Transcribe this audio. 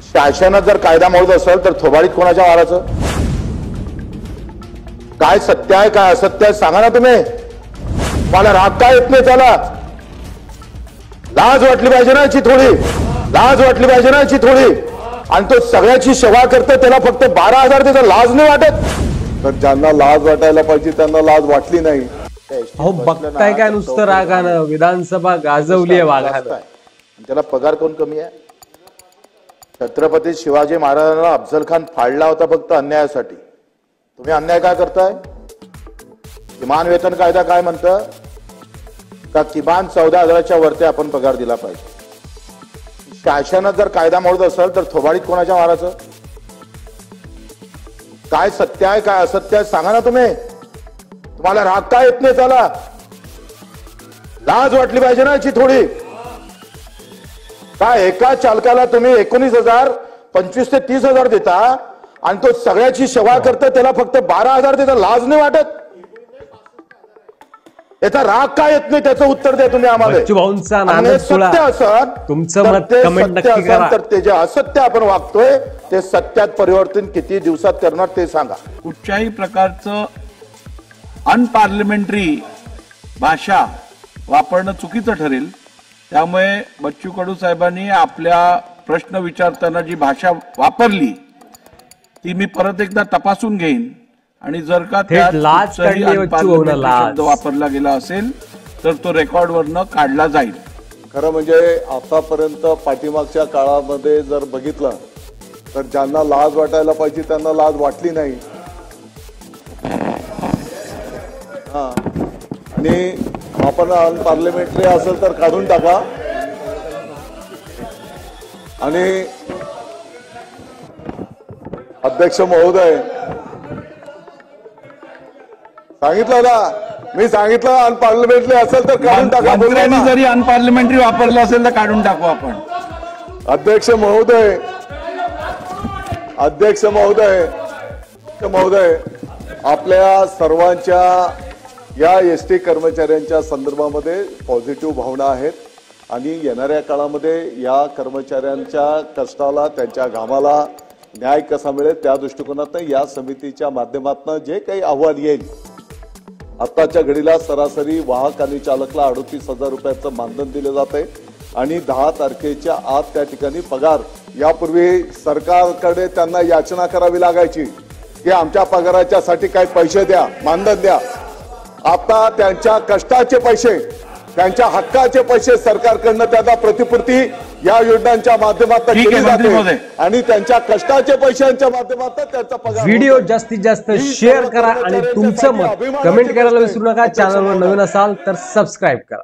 शासनात जर कायदा मोडत असेल तर थोबाडीत कोणाच्या वाराचं? काय सत्य आहे काय असत्य आहे सांगा ना तुम्ही. मला राग काय येत नाही? त्याला लाज वाटली पाहिजे ना याची थोडी, लाज वाटली पाहिजे ना याची थोडी. आणि तो सगळ्याची सेवा करतो त्याला फक्त 12,000 त्याचा लाज नाही वाटत. तर ज्यांना लाज वाटायला पाहिजे त्यांना लाज वाटली नाही. अहो बघताय काय नुसतं रागानं विधानसभा गाजवली आहे वाघानं. त्याला पगार कोण कमी आहे? छत्रपती शिवाजी महाराजांना अफजल खान फाडला होता फक्त अन्यायासाठी. तुम्ही अन्याय काय करताय? किमान वेतन कायदा काय म्हणतं का किमान 14,000च्या वरती आपण पगार दिला पाहिजे. शासनात जर कायदा मोडत असेल तर थोबाडीत कोणाच्या माराचं? काय सत्य आहे काय असत्य आहे सांगा ना तुम्ही. तुम्हाला राग काय येत नाही? त्याला लाज वाटली पाहिजे ना याची थोडी. काय एका चालकाला तुम्ही 19,000 25,000 ते 30,000 देता आणि तो सगळ्याची सेवा करतो त्याला फक्त 12,000 देता, लाज नाही वाटत? याचा राग काय येत नाही त्याचं उत्तर द्या तुम्ही आम्हाला. सत्य असं तुमचं मत कमेंट नक्की करा. तर ते जे असत्य आपण वागतोय ते सत्यात परिवर्तन किती दिवसात करणार ते सांगा. कुठच्याही प्रकारचं अनपार्लिमेंटरी भाषा वापरणं चुकीचं ठरेल. त्यामुळे बच्चू कडू साहेबांनी आपल्या प्रश्न विचारताना जी भाषा वापरली ती मी परत एकदा तपासून घेईन आणि जर का त्यात शब्द वापरला गेला असेल तर तो रेकॉर्डवरनं काढला जाईल. खरं म्हणजे आतापर्यंत पाठीमागच्या काळामध्ये जर बघितलं तर ज्यांना लाज वाटायला पाहिजे त्यांना लाज वाटली नाही. आणि आपण अनपार्लिमेंटरी असेल तर काढून टाका. आणि अध्यक्ष महोदय सांगितलं ना, मी सांगितलं अनपार्लिमेंटरी असेल तर काढून टाका. मंत्र्यांनी जरी अनपार्लिमेंटरी वापरलं असेल तर काढून टाकू आपण. अध्यक्ष महोदय आपल्या सर्वांच्या या एसटी कर्मचाऱ्यांच्या संदर्भामध्ये पॉझिटिव्ह भावना आहेत आणि येणाऱ्या काळामध्ये या कर्मचाऱ्यांच्या कष्टाला त्यांच्या घामाला न्याय कसा मिळेल त्या दृष्टिकोनातून या समितीच्या माध्यमातून जे काही अहवाल येईल. आताच्या घडीला सरासरी वाहक आणि चालकला 38,000 रुपयाचं मानधन दिलं जात आहे आणि 10 तारखेच्या आत त्या ठिकाणी पगार. यापूर्वी सरकारकडे त्यांना याचना करावी लागायची की आमच्या पगाराच्यासाठी काही पैसे द्या, मानधन द्या. आता त्यांच्या कष्टाचे पैसे, त्यांच्या हक्काचे पैसे सरकारकडनं त्यांना प्रतिपूर्ती या योजनांच्या माध्यमातून केली जाते आणि त्यांच्या कष्टाचे पैशांच्या माध्यमातून त्यांचा पगार. व्हिडिओ जास्तीत जास्त शेअर करा आणि तुमचं मत कमेंट करायला विसरू नका. चॅनलवर नवीन असाल तर सबस्क्राईब करा.